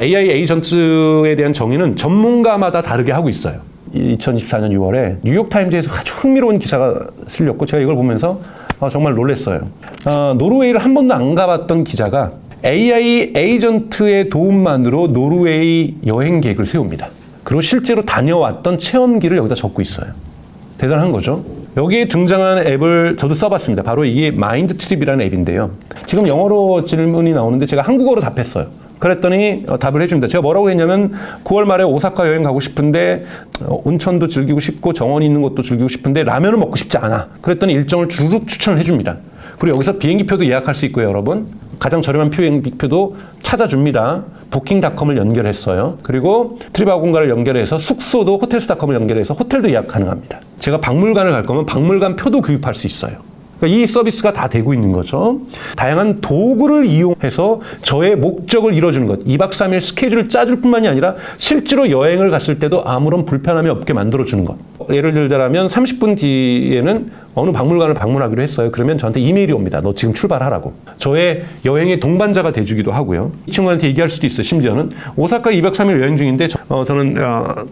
AI 에이전트에 대한 정의는 전문가마다 다르게 하고 있어요. 2024년 6월에 뉴욕타임즈에서 아주 흥미로운 기사가 실렸고 제가 이걸 보면서 정말 놀랐어요. 노르웨이를 한 번도 안 가봤던 기자가 AI 에이전트의 도움만으로 노르웨이 여행 계획을 세웁니다. 그리고 실제로 다녀왔던 체험기를 여기다 적고 있어요. 대단한 거죠. 여기에 등장한 앱을 저도 써봤습니다. 바로 이게 마인드트립이라는 앱인데요. 지금 영어로 질문이 나오는데 제가 한국어로 답했어요. 그랬더니 답을 해줍니다. 제가 뭐라고 했냐면 9월 말에 오사카 여행 가고 싶은데 온천도 즐기고 싶고 정원이 있는 것도 즐기고 싶은데 라면을 먹고 싶지 않아. 그랬더니 일정을 주룩 추천을 해줍니다. 그리고 여기서 비행기표도 예약할 수 있고요, 여러분. 가장 저렴한 비행기표도 찾아줍니다. 부킹닷컴을 연결했어요. 그리고 트립아공가를 연결해서 숙소도 호텔스닷컴을 연결해서 호텔도 예약 가능합니다. 제가 박물관을 갈 거면 박물관 표도 구입할 수 있어요. 그러니까 이 서비스가 다 되고 있는 거죠. 다양한 도구를 이용해서 저의 목적을 이뤄주는 것. 2박 3일 스케줄을 짜줄 뿐만이 아니라 실제로 여행을 갔을 때도 아무런 불편함이 없게 만들어주는 것. 예를 들자면 30분 뒤에는 어느 박물관을 방문하기로 했어요. 그러면 저한테 이메일이 옵니다. 너 지금 출발하라고. 저의 여행의 동반자가 돼주기도 하고요. 이 친구한테 얘기할 수도 있어요. 심지어는 오사카 2박 3일 여행 중인데 저는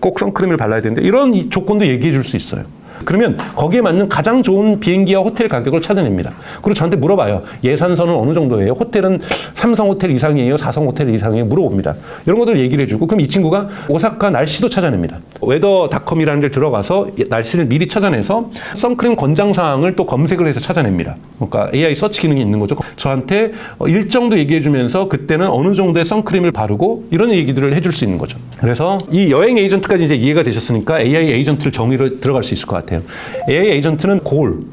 꼭 선크림을 발라야 되는데 이런 조건도 얘기해 줄 수 있어요. 그러면 거기에 맞는 가장 좋은 비행기와 호텔 가격을 찾아냅니다. 그리고 저한테 물어봐요. 예산선은 어느 정도예요? 호텔은 3성 호텔 이상이에요? 4성 호텔 이상이에요? 물어봅니다. 이런 것들을 얘기를 해주고 그럼 이 친구가 오사카 날씨도 찾아냅니다. 웨더닷컴이라는 데 들어가서 날씨를 미리 찾아내서 선크림 권장사항을 또 검색을 해서 찾아냅니다. 그러니까 AI 서치 기능이 있는 거죠. 저한테 일정도 얘기해주면서 그때는 어느 정도의 선크림을 바르고 이런 얘기들을 해줄 수 있는 거죠. 그래서 이 여행 에이전트까지 이제 이해가 되셨으니까 AI 에이전트를 정의로 들어갈 수 있을 것 같아요. AI 에이전트는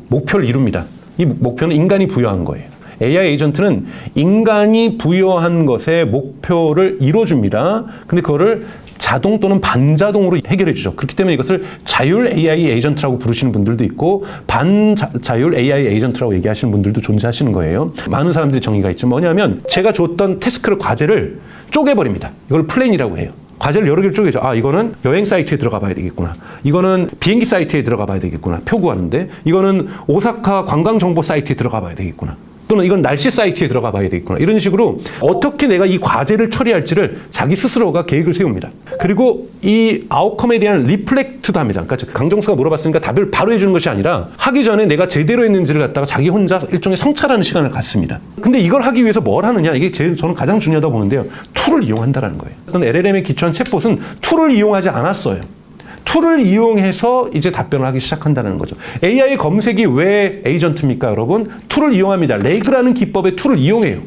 목표를 이룹니다. 이 목표는 인간이 부여한 거예요. AI 에이전트는 인간이 부여한 것의 목표를 이뤄줍니다. 근데 그거를 자동 또는 반자동으로 해결해 주죠. 그렇기 때문에 이것을 자율 AI 에이전트라고 부르시는 분들도 있고 반자율 AI 에이전트라고 얘기하시는 분들도 존재하시는 거예요. 많은 사람들이 정의가 있죠. 뭐냐면 제가 줬던 과제를 쪼개버립니다. 이걸 플랜이라고 해요. 과제를 여러 개를 쪼개죠. 이거는 여행 사이트에 들어가 봐야 되겠구나. 이거는 비행기 사이트에 들어가 봐야 되겠구나. 표 구하는데. 이거는 오사카 관광정보 사이트에 들어가 봐야 되겠구나. 또는 이건 날씨 사이트에 들어가 봐야 되겠구나. 이런 식으로 어떻게 내가 이 과제를 처리할지를 자기 스스로가 계획을 세웁니다. 그리고 이 아웃컴에 대한 리플렉트도 합니다. 그러니까 강정수가 물어봤으니까 답을 바로 해주는 것이 아니라 하기 전에 내가 제대로 했는지를 갖다가 자기 혼자 일종의 성찰하는 시간을 갖습니다. 근데 이걸 하기 위해서 뭘 하느냐? 이게 저는 가장 중요하다고 보는데요. 툴을 이용한다는 거예요. 어떤 LLM에 기초한 챗봇은 툴을 이용하지 않았어요. 툴을 이용해서 이제 답변을 하기 시작한다는 거죠. AI 검색이 왜 에이전트입니까, 여러분? 툴을 이용합니다. 레그라는 기법의 툴을 이용해요.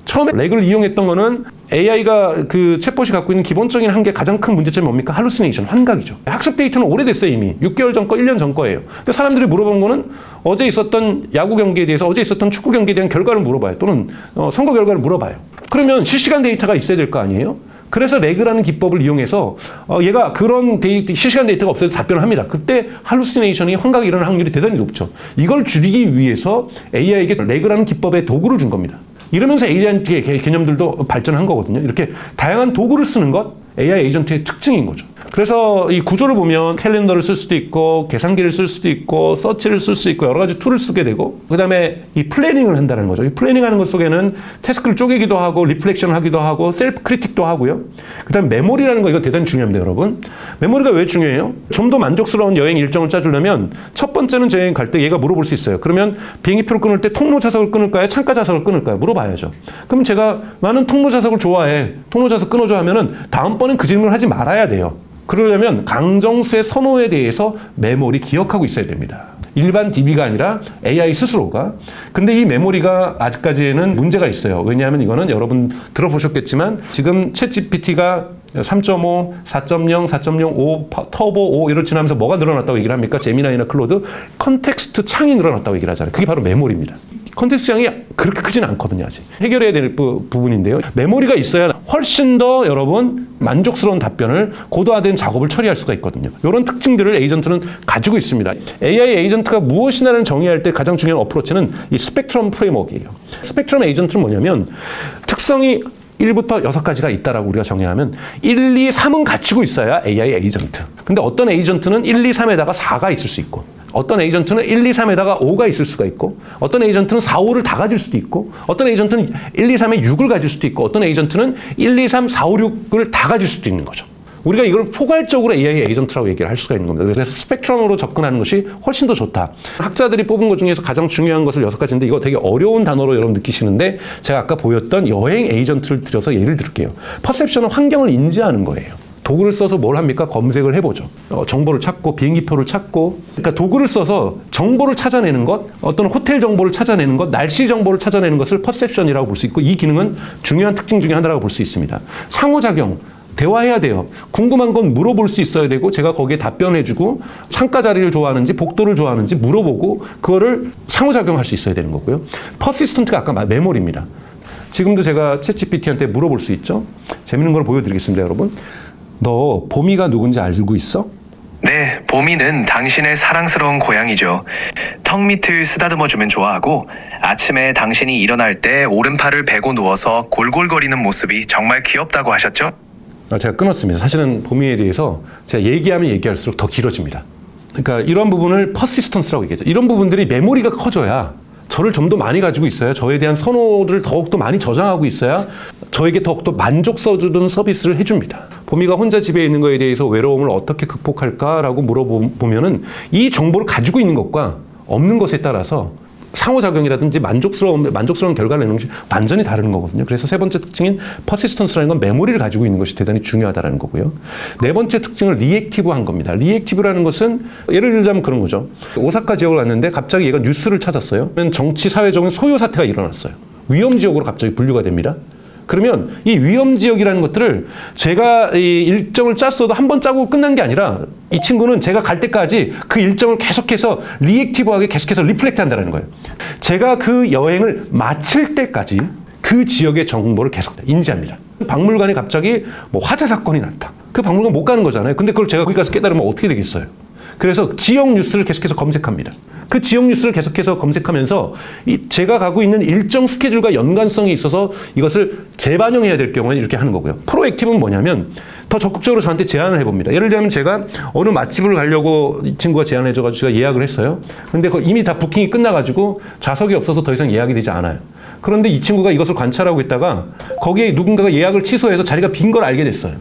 처음에 레그를 이용했던 거는 AI가 그 챗봇이 갖고 있는 기본적인 한계 가장 큰 문제점이 뭡니까? 할루시네이션, 환각이죠. 학습 데이터는 오래됐어요, 이미. 6개월 전 거, 1년 전 거예요. 근데 사람들이 물어본 거는 어제 있었던 야구 경기에 대해서, 어제 있었던 축구 경기에 대한 결과를 물어봐요. 또는 선거 결과를 물어봐요. 그러면 실시간 데이터가 있어야 될 거 아니에요? 그래서 레그라는 기법을 이용해서 얘가 그런 실시간 데이터가 없어도 답변을 합니다. 그때 할루시네이션이 환각이 일어날 확률이 대단히 높죠. 이걸 줄이기 위해서 AI에게 레그라는 기법의 도구를 준 겁니다. 이러면서 에이전트의 개념들도 발전한 거거든요. 이렇게 다양한 도구를 쓰는 것, AI 에이전트의 특징인 거죠. 그래서 이 구조를 보면 캘린더를 쓸 수도 있고 계산기를 쓸 수도 있고 서치를 쓸 수 있고 여러 가지 툴을 쓰게 되고 그 다음에 이 플래닝을 한다는 거죠. 이 플래닝하는 것 속에는 태스크를 쪼개기도 하고 리플렉션을 하기도 하고 셀프 크리틱도 하고요. 그 다음에 메모리라는 거 이거 대단히 중요합니다, 여러분. 메모리가 왜 중요해요? 좀 더 만족스러운 여행 일정을 짜주려면 첫 번째는 제 여행 갈 때 얘가 물어볼 수 있어요. 그러면 비행기표를 끊을 때 통로 좌석을 끊을까요? 창가 좌석을 끊을까요? 물어봐야죠. 그럼 제가 나는 통로 좌석을 좋아해. 통로 좌석 끊어줘 하면은 다음번엔 그 질문을 하지 말아야 돼요. 그러려면 강정수의 선호에 대해서 메모리 기억하고 있어야 됩니다. 일반 DB가 아니라 AI 스스로가. 근데 이 메모리가 아직까지는 문제가 있어요. 왜냐하면 이거는 여러분 들어보셨겠지만 지금 챗GPT가 3.5, 4.0, 4.05, 터보 5 이를 지나면서 뭐가 늘어났다고 얘기를 합니까? 제미나이나 클로드 컨텍스트 창이 늘어났다고 얘기를 하잖아요. 그게 바로 메모리입니다. 컨텍스트 창이 그렇게 크지는 않거든요, 아직. 해결해야 될 부분인데요. 메모리가 있어야 훨씬 더 여러분 만족스러운 답변을 고도화된 작업을 처리할 수가 있거든요. 이런 특징들을 에이전트는 가지고 있습니다. AI 에이전트가 무엇이냐를 정의할 때 가장 중요한 어프로치는 이 스펙트럼 프레임워크예요. 스펙트럼 에이전트는 뭐냐면 특성이 1부터 6가지가 있다라고 우리가 정의하면 1, 2, 3은 갖추고 있어야 AI 에이전트. 근데 어떤 에이전트는 1, 2, 3에다가 4가 있을 수 있고 어떤 에이전트는 1, 2, 3에다가 5가 있을 수가 있고 어떤 에이전트는 4, 5를 다 가질 수도 있고 어떤 에이전트는 1, 2, 3에 6을 가질 수도 있고 어떤 에이전트는 1, 2, 3, 4, 5, 6을 다 가질 수도 있는 거죠. 우리가 이걸 포괄적으로 AI 에이전트라고 얘기를 할 수가 있는 겁니다. 그래서 스펙트럼으로 접근하는 것이 훨씬 더 좋다. 학자들이 뽑은 것 중에서 가장 중요한 것을 6가지인데 이거 되게 어려운 단어로 여러분 느끼시는데 제가 아까 보였던 여행 에이전트를 들여서 예를 들게요. 퍼셉션은 환경을 인지하는 거예요. 도구를 써서 뭘 합니까? 검색을 해보죠. 정보를 찾고 비행기표를 찾고 그러니까 도구를 써서 정보를 찾아내는 것, 어떤 호텔 정보를 찾아내는 것, 날씨 정보를 찾아내는 것을 퍼셉션이라고 볼 수 있고 이 기능은 중요한 특징 중에 하나라고 볼 수 있습니다. 상호작용. 대화해야 돼요. 궁금한 건 물어볼 수 있어야 되고 제가 거기에 답변해주고 창가 자리를 좋아하는지 복도를 좋아하는지 물어보고 그거를 상호작용할 수 있어야 되는 거고요. 퍼시스턴트가 아까 메모리입니다. 지금도 제가 챗GPT한테 물어볼 수 있죠. 재밌는 걸 보여드리겠습니다, 여러분. 너 보미가 누군지 알고 있어? 네, 보미는 당신의 사랑스러운 고양이죠. 턱 밑을 쓰다듬어주면 좋아하고 아침에 당신이 일어날 때 오른팔을 베고 누워서 골골거리는 모습이 정말 귀엽다고 하셨죠? 제가 끊었습니다. 사실은 보미에 대해서 제가 얘기하면 얘기할수록 더 길어집니다. 그러니까 이런 부분을 퍼시스턴스라고 얘기하죠. 이런 부분들이 메모리가 커져야 저를 좀 더 많이 가지고 있어야 저에 대한 선호를 더욱더 많이 저장하고 있어야 저에게 더욱더 만족스러운 서비스를 해줍니다. 보미가 혼자 집에 있는 거에 대해서 외로움을 어떻게 극복할까라고 물어보면은 이 정보를 가지고 있는 것과 없는 것에 따라서 상호작용이라든지 만족스러운 결과를 내는 것이 완전히 다른 거거든요. 그래서 세 번째 특징인 퍼시스턴스라는 건 메모리를 가지고 있는 것이 대단히 중요하다는 거고요. 네 번째 특징은 리액티브한 겁니다. 리액티브라는 것은 예를 들자면 그런 거죠. 오사카 지역을 갔는데 갑자기 얘가 뉴스를 찾았어요. 정치, 사회적인 소요 사태가 일어났어요. 위험 지역으로 갑자기 분류가 됩니다. 그러면 이 위험 지역이라는 것들을 제가 이 일정을 짰어도 한 번 짜고 끝난 게 아니라 이 친구는 제가 갈 때까지 그 일정을 계속해서 리액티브하게 계속해서 리플렉트 한다는 거예요. 제가 그 여행을 마칠 때까지 그 지역의 정보를 계속 인지합니다. 박물관에 갑자기 뭐 화재 사건이 났다. 그 박물관 못 가는 거잖아요. 근데 그걸 제가 거기 가서 깨달으면 어떻게 되겠어요? 그래서 지역 뉴스를 계속해서 검색합니다. 그 지역 뉴스를 계속해서 검색하면서 제가 가고 있는 일정 스케줄과 연관성이 있어서 이것을 재반영해야 될 경우에는 이렇게 하는 거고요. 프로액티브는 뭐냐면 더 적극적으로 저한테 제안을 해봅니다. 예를 들면 제가 어느 맛집을 가려고 이 친구가 제안해줘가지고 제가 예약을 했어요. 근데 이미 다 부킹이 끝나가지고 좌석이 없어서 더 이상 예약이 되지 않아요. 그런데 이 친구가 이것을 관찰하고 있다가 거기에 누군가가 예약을 취소해서 자리가 빈 걸 알게 됐어요.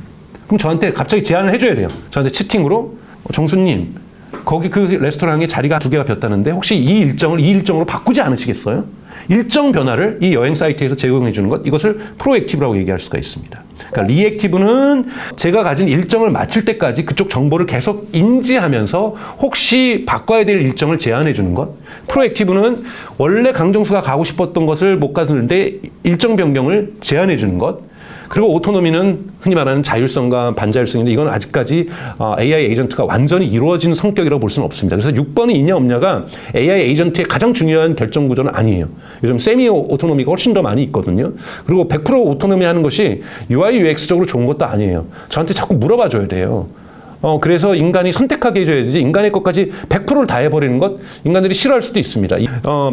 그럼 저한테 갑자기 제안을 해줘야 돼요. 저한테 채팅으로 정수님 거기 그 레스토랑에 자리가 2개가 비었다는데 혹시 이 일정으로 바꾸지 않으시겠어요? 일정 변화를 이 여행 사이트에서 제공해 주는 것, 이것을 프로액티브라고 얘기할 수가 있습니다. 그러니까 리액티브는 제가 가진 일정을 마칠 때까지 그쪽 정보를 계속 인지하면서 혹시 바꿔야 될 일정을 제안해 주는 것. 프로액티브는 원래 강정수가 가고 싶었던 것을 못 갔는데 일정 변경을 제안해 주는 것. 그리고 오토노미는 흔히 말하는 자율성과 반자율성인데 이건 아직까지 AI 에이전트가 완전히 이루어진 성격이라고 볼 수는 없습니다. 그래서 6번이 있냐 없냐가 AI 에이전트의 가장 중요한 결정 구조는 아니에요. 요즘 세미 오토노미가 훨씬 더 많이 있거든요. 그리고 100% 오토노미 하는 것이 UI, UX적으로 좋은 것도 아니에요. 저한테 자꾸 물어봐 줘야 돼요. 그래서 인간이 선택하게 해줘야 되지 인간의 것까지 100%를 다 해버리는 것 인간들이 싫어할 수도 있습니다.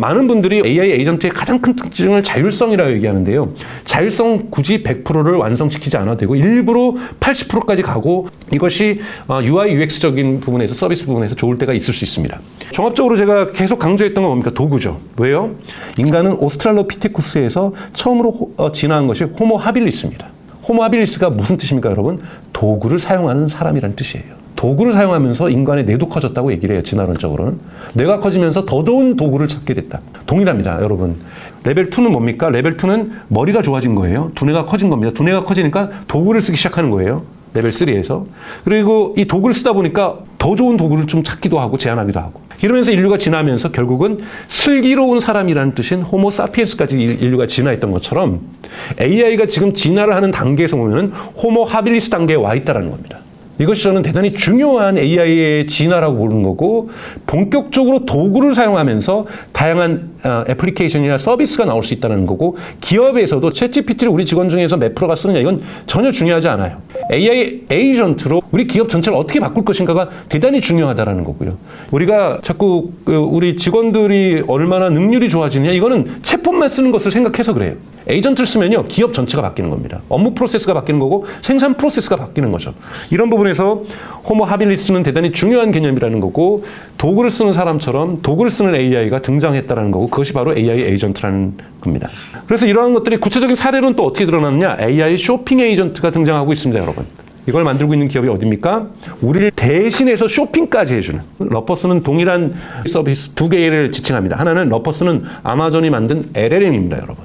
많은 분들이 AI 에이전트의 가장 큰 특징을 자율성이라고 얘기하는데요. 자율성 굳이 100%를 완성시키지 않아도 되고 일부러 80%까지 가고 이것이 UI, UX적인 부분에서 서비스 부분에서 좋을 때가 있을 수 있습니다. 종합적으로 제가 계속 강조했던 건 뭡니까? 도구죠. 왜요? 인간은 오스트랄로피테쿠스에서 처음으로 진화한 것이 호모 하빌리스입니다. 호모 하빌리스가 무슨 뜻입니까, 여러분? 도구를 사용하는 사람이라는 뜻이에요. 도구를 사용하면서 인간의 뇌도 커졌다고 얘기를 해요, 진화론적으로는. 뇌가 커지면서 더 좋은 도구를 찾게 됐다. 동일합니다, 여러분. 레벨 2는 뭡니까? 레벨 2는 머리가 좋아진 거예요. 두뇌가 커진 겁니다. 두뇌가 커지니까 도구를 쓰기 시작하는 거예요. 레벨 3에서. 그리고 이 도구를 쓰다 보니까 더 좋은 도구를 좀 찾기도 하고 제안하기도 하고. 이러면서 인류가 진화하면서 결국은 슬기로운 사람이라는 뜻인 호모 사피엔스까지 인류가 진화했던 것처럼 AI가 지금 진화를 하는 단계에서 보면 호모 하빌리스 단계에 와 있다는 겁니다. 이것이 저는 대단히 중요한 AI의 진화라고 보는 거고 본격적으로 도구를 사용하면서 다양한 애플리케이션이나 서비스가 나올 수 있다는 거고 기업에서도 챗GPT를 우리 직원 중에서 몇 프로가 쓰느냐 이건 전혀 중요하지 않아요. AI 에이전트로 우리 기업 전체를 어떻게 바꿀 것인가가 대단히 중요하다는 거고요. 우리가 자꾸 우리 직원들이 얼마나 능률이 좋아지느냐 이거는 챗봇만 쓰는 것을 생각해서 그래요. 에이전트를 쓰면요, 기업 전체가 바뀌는 겁니다. 업무 프로세스가 바뀌는 거고 생산 프로세스가 바뀌는 거죠. 이런 부분에서 호모 하빌리스는 대단히 중요한 개념이라는 거고, 도구를 쓰는 사람처럼 도구를 쓰는 AI가 등장했다는 거고, 그것이 바로 AI 에이전트라는 겁니다. 그래서 이러한 것들이 구체적인 사례로는 또 어떻게 드러나느냐, AI 쇼핑 에이전트가 등장하고 있습니다, 여러분. 이걸 만들고 있는 기업이 어디입니까? 우리를 대신해서 쇼핑까지 해주는. 러퍼스는 동일한 서비스 두 개를 지칭합니다. 하나는, 러퍼스는 아마존이 만든 LLM입니다, 여러분.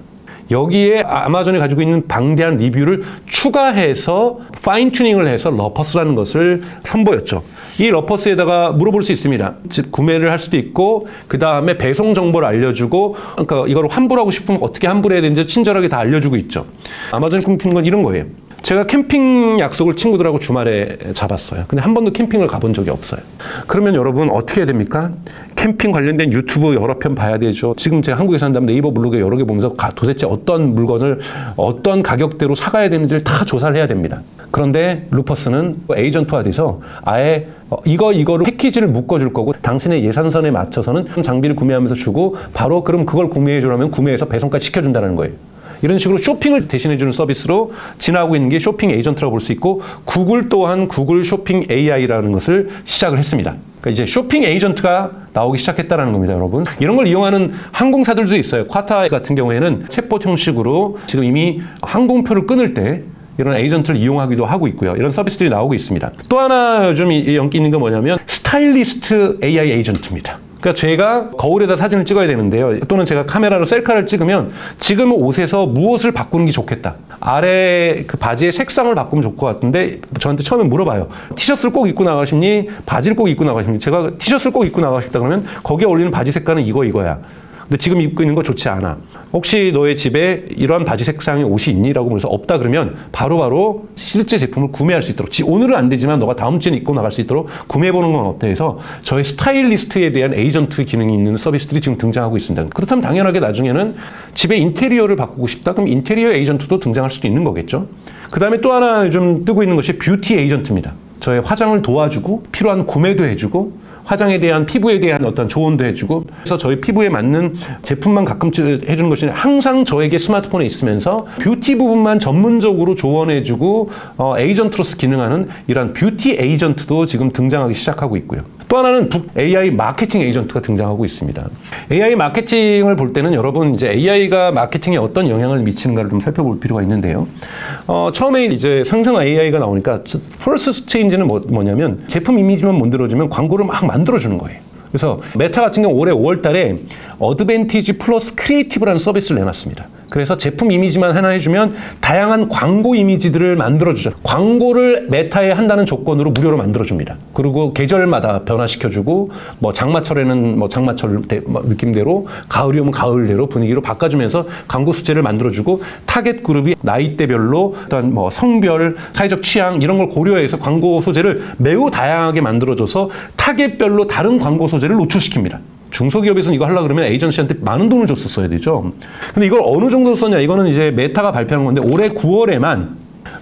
여기에 아마존이 가지고 있는 방대한 리뷰를 추가해서 파인 튜닝을 해서 러퍼스라는 것을 선보였죠. 이 러퍼스에다가 물어볼 수 있습니다. 즉, 구매를 할 수도 있고, 그 다음에 배송 정보를 알려주고, 그러니까 이걸 환불하고 싶으면 어떻게 환불해야 되는지 친절하게 다 알려주고 있죠. 아마존이 꿈꾸는 건 이런 거예요. 제가 캠핑 약속을 친구들하고 주말에 잡았어요. 근데 한 번도 캠핑을 가본 적이 없어요. 그러면 여러분 어떻게 해야 됩니까? 캠핑 관련된 유튜브 여러 편 봐야 되죠. 지금 제가 한국에 산다면 네이버 블로그에 여러 개 보면서 도대체 어떤 물건을 어떤 가격대로 사가야 되는지를 다 조사를 해야 됩니다. 그런데 루퍼스는 에이전트화 돼서 아예 이거를 패키지를 묶어줄 거고, 당신의 예산선에 맞춰서는 장비를 구매하면서 주고, 바로 그럼 그걸 구매해 주려면 구매해서 배송까지 시켜준다는 거예요. 이런 식으로 쇼핑을 대신해주는 서비스로 지나고 있는 게 쇼핑 에이전트라고 볼 수 있고, 구글 또한 구글 쇼핑 AI라는 것을 시작을 했습니다. 그러니까 이제 쇼핑 에이전트가 나오기 시작했다는 겁니다, 여러분. 이런 걸 이용하는 항공사들도 있어요. 쿼타 같은 경우에는 챗봇 형식으로 지금 이미 항공표를 끊을 때 이런 에이전트를 이용하기도 하고 있고요. 이런 서비스들이 나오고 있습니다. 또 하나 요즘 인기 있는 건 뭐냐면 스타일리스트 AI 에이전트입니다. 그러니까 제가 거울에다 사진을 찍어야 되는데요. 또는 제가 카메라로 셀카를 찍으면 지금 옷에서 무엇을 바꾸는 게 좋겠다. 아래 그 바지의 색상을 바꾸면 좋을 것 같은데 저한테 처음에 물어봐요. 티셔츠를 꼭 입고 나가십니? 바지를 꼭 입고 나가십니? 제가 티셔츠를 꼭 입고 나가고 싶다 그러면 거기에 어울리는 바지 색깔은 이거야. 근데 지금 입고 있는 거 좋지 않아. 혹시 너의 집에 이러한 바지 색상의 옷이 있니? 라고 물어서 없다 그러면 바로바로 실제 제품을 구매할 수 있도록, 오늘은 안 되지만 너가 다음 주에 입고 나갈 수 있도록 구매해보는 건 어때 해서 저의 스타일리스트에 대한 에이전트 기능이 있는 서비스들이 지금 등장하고 있습니다. 그렇다면 당연하게 나중에는 집의 인테리어를 바꾸고 싶다? 그럼 인테리어 에이전트도 등장할 수도 있는 거겠죠. 그 다음에 또 하나 요즘 뜨고 있는 것이 뷰티 에이전트입니다. 저의 화장을 도와주고 필요한 구매도 해주고 화장에 대한, 피부에 대한 어떤 조언도 해주고, 그래서 저희 피부에 맞는 제품만 가끔 해주는 것이 아니라 항상 저에게 스마트폰에 있으면서 뷰티 부분만 전문적으로 조언해주고 에이전트로서 기능하는 이런 뷰티 에이전트도 지금 등장하기 시작하고 있고요. 또 하나는 AI 마케팅 에이전트가 등장하고 있습니다. AI 마케팅을 볼 때는 여러분 이제 AI가 마케팅에 어떤 영향을 미치는가를 좀 살펴볼 필요가 있는데요. 처음에 이제 생성 AI가 나오니까 first change는 뭐냐면 제품 이미지만 만들어주면 광고를 막 만들어주는 거예요. 그래서 메타 같은 경우 올해 5월 달에 어드밴티지 플러스 크리에이티브라는 서비스를 내놨습니다. 그래서 제품 이미지만 하나 해주면 다양한 광고 이미지들을 만들어주죠. 광고를 메타에 한다는 조건으로 무료로 만들어줍니다. 그리고 계절마다 변화시켜주고, 뭐 장마철에는 뭐 장마철 느낌대로, 가을이 오면 가을대로 분위기로 바꿔주면서 광고 수제를 만들어주고, 타겟 그룹이 나이대별로 어떤 뭐 성별, 사회적 취향 이런 걸 고려해서 광고 소재를 매우 다양하게 만들어줘서 타겟별로 다른 광고 소재를 노출시킵니다. 중소기업에서는 이거 하려고 그러면 에이전시한테 많은 돈을 줬었어야 되죠. 근데 이걸 어느 정도 썼냐? 이거는 이제 메타가 발표한 건데 올해 9월에만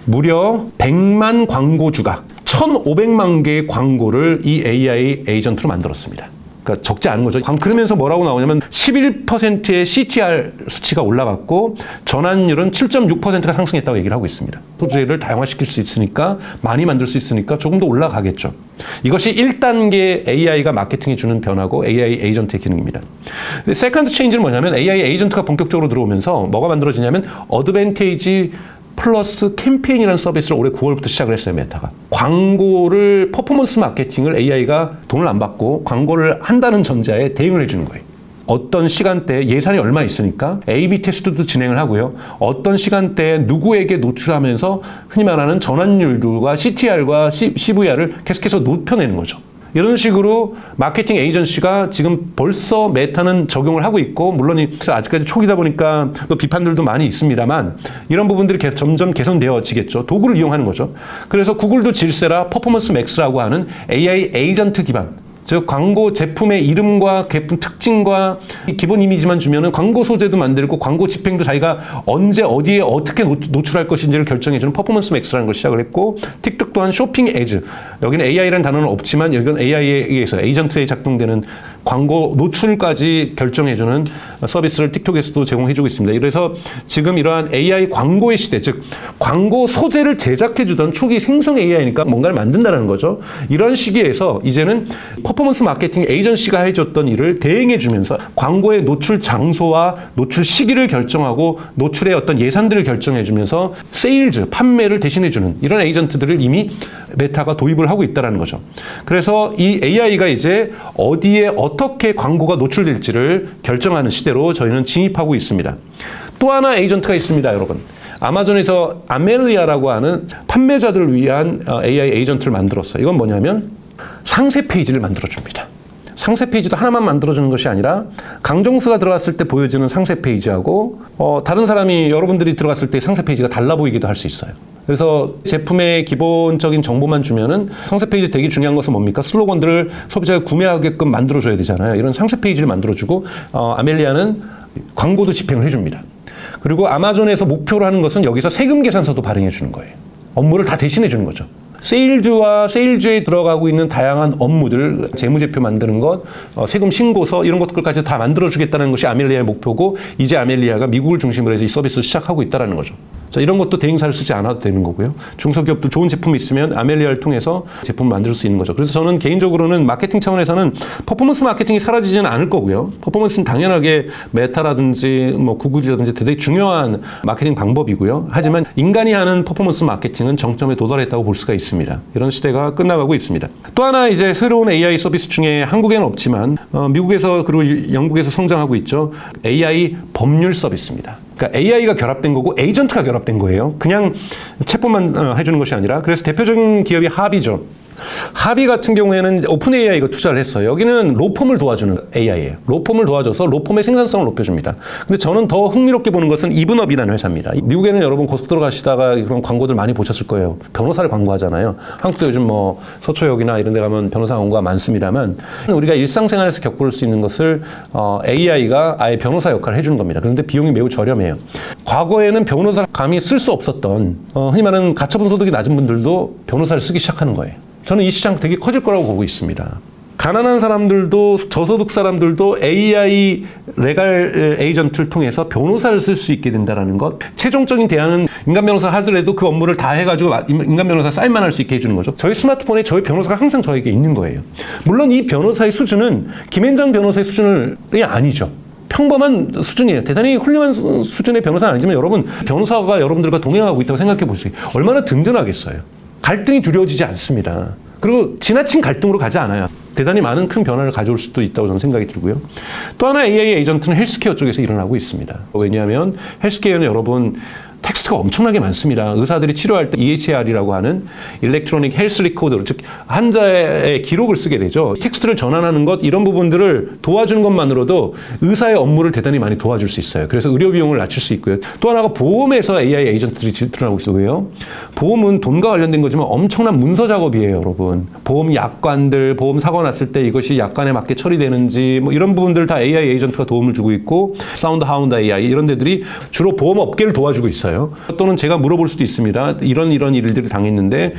무려 100만 광고주가 1,500만 개의 광고를 이 AI 에이전트로 만들었습니다. 그러니까 적지 않은 거죠. 그러면서 뭐라고 나오냐면 11%의 CTR 수치가 올라갔고 전환율은 7.6%가 상승했다고 얘기를 하고 있습니다. 소재를 다양화시킬 수 있으니까, 많이 만들 수 있으니까 조금 더 올라가겠죠. 이것이 1단계 AI가 마케팅에 주는 변화고 AI 에이전트의 기능입니다. 세컨드 체인지는 뭐냐면 AI 에이전트가 본격적으로 들어오면서 뭐가 만들어지냐면 어드밴티지 플러스 캠페인이라는 서비스를 올해 9월부터 시작을 했어요, 메타가. 광고를, 퍼포먼스 마케팅을 AI가 돈을 안 받고 광고를 한다는 전제하에 대응을 해주는 거예요. 어떤 시간대에 예산이 얼마 있으니까 A/B 테스트도 진행을 하고요. 어떤 시간대에 누구에게 노출하면서 흔히 말하는 전환율과 CTR과 CVR을 계속해서 높여내는 거죠. 이런 식으로 마케팅 에이전시가 지금 벌써 메타는 적용을 하고 있고, 물론 아직까지 초기다 보니까 또 비판들도 많이 있습니다만 이런 부분들이 점점 개선되어지겠죠. 도구를 이용하는 거죠. 그래서 구글도 질세라 퍼포먼스 맥스라고 하는 AI 에이전트 기반, 즉 광고 제품의 이름과 제품 특징과 기본 이미지만 주면은 광고 소재도 만들고 광고 집행도 자기가 언제 어디에 어떻게 노출할 것인지를 결정해주는 퍼포먼스 맥스라는 걸 시작을 했고, 틱톡 또한 쇼핑 에즈, 여기는 AI라는 단어는 없지만 여기는 AI에 의해서 에이전트에 작동되는 광고 노출까지 결정해주는 서비스를 틱톡에서도 제공해주고 있습니다. 그래서 지금 이러한 AI 광고의 시대, 즉 광고 소재를 제작해주던 초기 생성 AI니까 뭔가를 만든다는 거죠. 이런 시기에서 이제는 퍼포먼스 마케팅 에이전시가 해줬던 일을 대행해주면서 광고의 노출 장소와 노출 시기를 결정하고 노출의 어떤 예산들을 결정해주면서 세일즈, 판매를 대신해주는 이런 에이전트들을 이미 메타가 도입을 하고 있다는 거죠. 그래서 이 AI가 이제 어디에 어떻게 광고가 노출될지를 결정하는 시대로 저희는 진입하고 있습니다. 또 하나 에이전트가 있습니다, 여러분. 아마존에서 아멜리아라고 하는 판매자들을 위한 AI 에이전트를 만들었어요. 이건 뭐냐면 상세 페이지를 만들어줍니다. 상세 페이지도 하나만 만들어주는 것이 아니라 강정수가 들어갔을 때 보여지는 상세 페이지하고 다른 사람이 여러분들이 들어갔을 때 상세 페이지가 달라 보이기도 할 수 있어요. 그래서 제품의 기본적인 정보만 주면은 상세 페이지 되게 중요한 것은 뭡니까? 슬로건들을 소비자가 구매하게끔 만들어줘야 되잖아요. 이런 상세 페이지를 만들어주고 아멜리아는 광고도 집행을 해줍니다. 그리고 아마존에서 목표로 하는 것은 여기서 세금 계산서도 발행해 주는 거예요. 업무를 다 대신해 주는 거죠. 세일즈와 세일즈에 들어가고 있는 다양한 업무들, 재무제표 만드는 것, 세금 신고서 이런 것들까지 다 만들어주겠다는 것이 아멜리아의 목표고 이제 아멜리아가 미국을 중심으로 해서 이 서비스를 시작하고 있다는 거죠. 자, 이런 것도 대행사를 쓰지 않아도 되는 거고요. 중소기업도 좋은 제품이 있으면 아멜리아를 통해서 제품을 만들 수 있는 거죠. 그래서 저는 개인적으로는 마케팅 차원에서는 퍼포먼스 마케팅이 사라지지는 않을 거고요. 퍼포먼스는 당연하게 메타라든지 뭐 구글이라든지 되게 중요한 마케팅 방법이고요. 하지만 인간이 하는 퍼포먼스 마케팅은 정점에 도달했다고 볼 수가 있습니다. 이런 시대가 끝나가고 있습니다. 또 하나 이제 새로운 AI 서비스 중에 한국에는 없지만 미국에서 그리고 영국에서 성장하고 있죠. AI 법률 서비스입니다. 그러니까 AI가 결합된 거고 에이전트가 결합된 거예요. 그냥 챗봇만 해주는 것이 아니라. 그래서 대표적인 기업이 하비죠. 하비 같은 경우에는 오픈 AI가 투자를 했어요. 여기는 로펌을 도와주는 AI예요. 로펌을 도와줘서 로펌의 생산성을 높여줍니다. 근데 저는 더 흥미롭게 보는 것은 이븐업이라는 회사입니다. 미국에는 여러분 고속도로 가시다가 그런 광고들 많이 보셨을 거예요. 변호사를 광고하잖아요. 한국도 요즘 뭐 서초역이나 이런 데 가면 변호사 광고가 많습니다만 우리가 일상생활에서 겪을 수 있는 것을 AI가 아예 변호사 역할을 해주는 겁니다. 그런데 비용이 매우 저렴해요. 과거에는 변호사 감히 쓸 수 없었던 흔히 말하는 가처분 소득이 낮은 분들도 변호사를 쓰기 시작하는 거예요. 저는 이 시장 되게 커질 거라고 보고 있습니다. 가난한 사람들도 저소득 사람들도 AI 레갈 에이전트를 통해서 변호사를 쓸 수 있게 된다는 것. 최종적인 대안은 인간 변호사 하더라도 그 업무를 다 해가지고 인간 변호사 사인만 할 수 있게 해주는 거죠. 저희 스마트폰에 저희 변호사가 항상 저에게 있는 거예요. 물론 이 변호사의 수준은 김앤장 변호사의 수준이 아니죠. 평범한 수준이에요. 대단히 훌륭한 수준의 변호사는 아니지만 여러분 변호사가 여러분들과 동행하고 있다고 생각해 보세요. 얼마나 든든하겠어요. 갈등이 두려워지지 않습니다. 그리고 지나친 갈등으로 가지 않아요. 대단히 많은 큰 변화를 가져올 수도 있다고 저는 생각이 들고요. 또 하나 AI 에이전트는 헬스케어 쪽에서 일어나고 있습니다. 왜냐하면 헬스케어는 여러분 텍스트가 엄청나게 많습니다. 의사들이 치료할 때 EHR이라고 하는 일렉트로닉 헬스 리코더, 즉 환자의 기록을 쓰게 되죠. 텍스트를 전환하는 것 이런 부분들을 도와주는 것만으로도 의사의 업무를 대단히 많이 도와줄 수 있어요. 그래서 의료 비용을 낮출 수 있고요. 또 하나가 보험에서 AI 에이전트들이 드러나고 있어요. 보험은 돈과 관련된 거지만 엄청난 문서 작업이에요, 여러분. 보험 약관들, 보험 사고 났을 때 이것이 약관에 맞게 처리되는지 뭐 이런 부분들 다 AI 에이전트가 도움을 주고 있고 사운드 하운드 AI 이런 데들이 주로 보험 업계를 도와주고 있어요. 또는 제가 물어볼 수도 있습니다. 이런 일들을 당했는데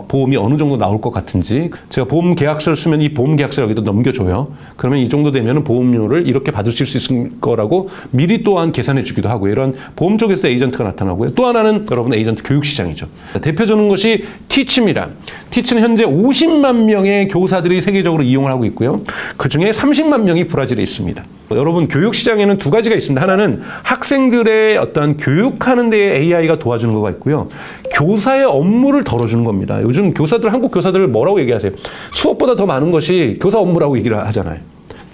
보험이 어느 정도 나올 것 같은지 제가 보험 계약서를 쓰면 이 보험 계약서 여기다 넘겨줘요. 그러면 이 정도 되면 보험료를 이렇게 받으실 수 있을 거라고 미리 또한 계산해 주기도 하고요. 이런 보험 쪽에서 에이전트가 나타나고요. 또 하나는 여러분 에이전트 교육 시장이죠. 대표적인 것이 티치입니다. 티치는 현재 50만 명의 교사들이 세계적으로 이용을 하고 있고요. 그중에 30만 명이 브라질에 있습니다. 여러분 교육 시장에는 두 가지가 있습니다. 하나는 학생들의 어떤 교육하는 데에 AI가 도와주는 거가 있고요. 교사의 업무를 덜어주는 겁니다. 요즘 한국 교사들 뭐라고 얘기하세요? 수업보다 더 많은 것이 교사 업무라고 얘기를 하잖아요.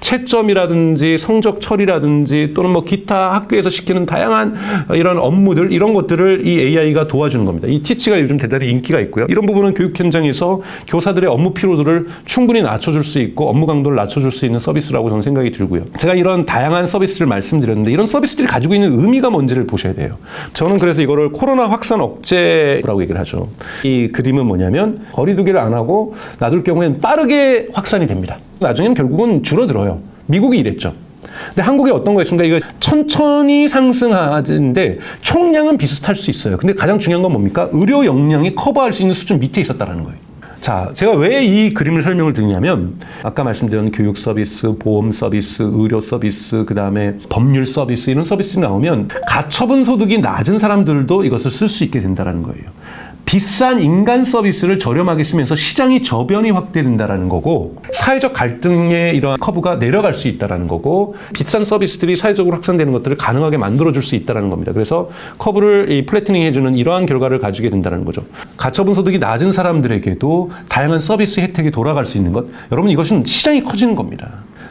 채점이라든지 성적 처리라든지 또는 뭐 기타 학교에서 시키는 다양한 이런 업무들 이런 것들을 이 AI가 도와주는 겁니다. 이 티치가 요즘 대단히 인기가 있고요. 이런 부분은 교육 현장에서 교사들의 업무 피로도를 충분히 낮춰줄 수 있고 업무 강도를 낮춰줄 수 있는 서비스라고 저는 생각이 들고요. 제가 이런 다양한 서비스를 말씀드렸는데 이런 서비스들이 가지고 있는 의미가 뭔지를 보셔야 돼요. 저는 그래서 이거를 코로나 확산 억제라고 얘기를 하죠. 이 그림은 뭐냐면 거리 두기를 안 하고 놔둘 경우에는 빠르게 확산이 됩니다. 나중에는 결국은 줄어들어요. 미국이 이랬죠. 근데 한국에 어떤 거 있습니까? 이거 천천히 상승하는데 총량은 비슷할 수 있어요. 근데 가장 중요한 건 뭡니까? 의료 역량이 커버할 수 있는 수준 밑에 있었다는 거예요. 자, 제가 왜 이 그림을 설명을 드리냐면 아까 말씀드린 교육 서비스, 보험 서비스, 의료 서비스, 그다음에 법률 서비스 이런 서비스 나오면 가처분 소득이 낮은 사람들도 이것을 쓸 수 있게 된다는 거예요. 비싼 인간 서비스를 저렴하게 쓰면서 시장이 저변이 확대된다는 거고 사회적 갈등의 이러한 커브가 내려갈 수 있다는 거고 비싼 서비스들이 사회적으로 확산되는 것들을 가능하게 만들어줄 수 있다는 겁니다. 그래서 커브를 이 플래트닝 해주는 이러한 결과를 가지게 된다는 거죠. 가처분 소득이 낮은 사람들에게도 다양한 서비스 혜택이 돌아갈 수 있는 것. 여러분 이것은 시장이 커지는 겁니다.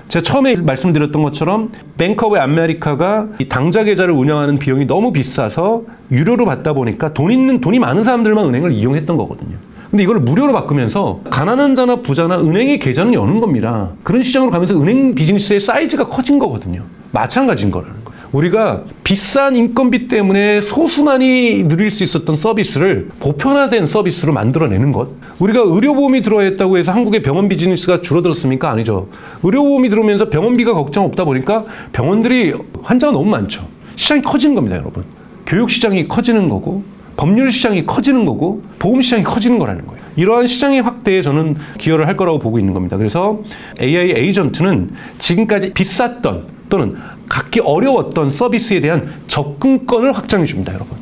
제가 처음에 말씀드렸던 것처럼 뱅크 오브 아메리카가 이 당좌 계좌를 운영하는 비용이 너무 비싸서 유료로 받다 보니까 돈이 많은 사람들만 은행을 이용했던 거거든요. 근데 이걸 무료로 바꾸면서 가난한 자나 부자나 은행의 계좌는 여는 겁니다. 그런 시장으로 가면서 은행 비즈니스의 사이즈가 커진 거거든요. 마찬가지인 거라는 거예요. 우리가 비싼 인건비 때문에 소수만이 누릴 수 있었던 서비스를 보편화된 서비스로 만들어내는 것. 우리가 의료보험이 들어와 있다고 해서 한국의 병원 비즈니스가 줄어들었습니까? 아니죠. 의료보험이 들어오면서 병원비가 걱정 없다 보니까 병원들이 환자가 너무 많죠. 시장이 커지는 겁니다, 여러분. 교육 시장이 커지는 거고 법률 시장이 커지는 거고 보험 시장이 커지는 거라는 거예요. 이러한 시장의 확대에 저는 기여를 할 거라고 보고 있는 겁니다. 그래서 AI 에이전트는 지금까지 비쌌던 또는 갖기 어려웠던 서비스에 대한 접근권을 확장해 줍니다, 여러분.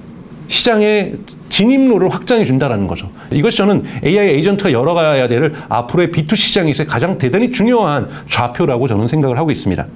시장의 진입로를 확장해 준다는 거죠. 이것이 저는 AI 에이전트가 열어가야 될 앞으로의 B2C 시장에서 가장 대단히 중요한 좌표라고 저는 생각을 하고 있습니다.